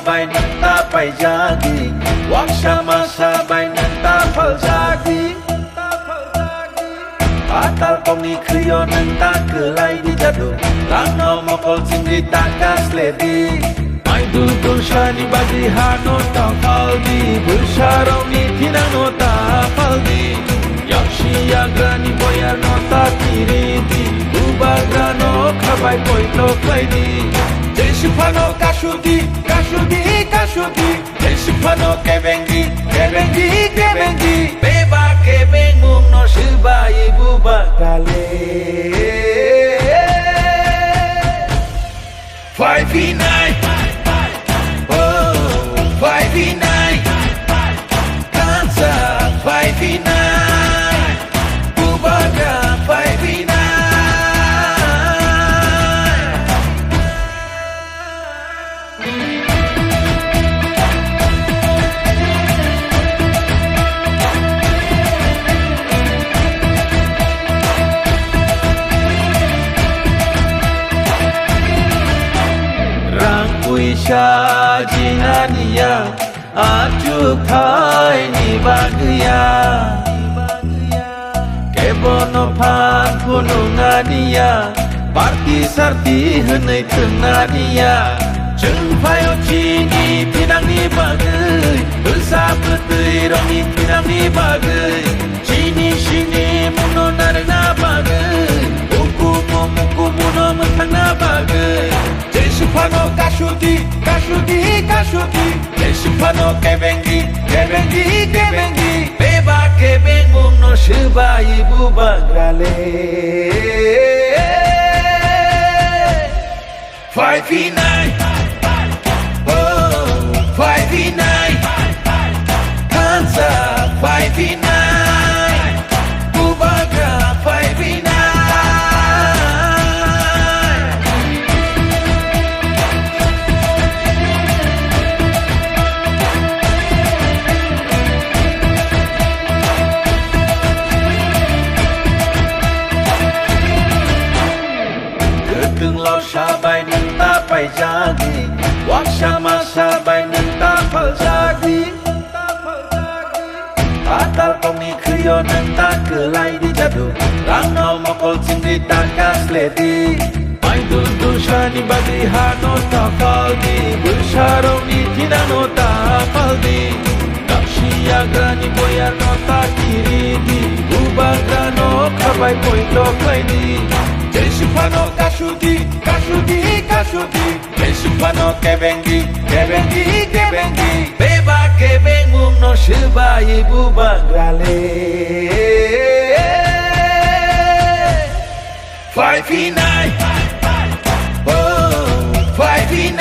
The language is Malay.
sabay nang tapay jagi, wag sama sabay nang tapal jagi. Atal kong ni kriyo nang takelay di jadu, langau mokol sindi takas ledi. Mai dudul shani bagi hano tapaldi, bersarau ni tinano tapaldi. Yakshi yagrani boyar no takiridi, ubagrano kabay poito klaidi. Desipano kashudi, kashudi, kashudi. Desipano kebengi, kebengi, kebengi. Beba kebengum no shiba ibu bakale. 5v9, oh 5v9, dansa 5v9, bubaga 5v9. Isya jinania ajuk thai ni bagya kebono phan punungania parti sarti henai tengania jeng phayo chini pinang ni bagai bersab betui rongi pinang ni bagai chini shini muno narna bagai muku muno mentang na bagai. Desipano kashudi, kashudi, kashudi. Desipano kebengi, kebengi, kebengi. Beba kebengum no shiba ibu bagrale. 5v9, oh 5v9, dansa 5v9, bubaga 5v9. Từng lo sabay nang tapay jagi, wag sama sabay nang tapal jagi. Atal kong ni kriyo nang takelay di jadu, langau mokol sindi takas ledi. Mai dudul shani bagi hano tapaldi, bersarau ni tinano tapaldi. Yakshi yagrani boyar no takiridi, ubagrano kabay poito klaidi. Desipano kashudi, kashudi, kashudi. Desipano kebengi, kebengi, kebengi. Beba kebengum no shiba ibu bagrale. 5v9, oh 5v9,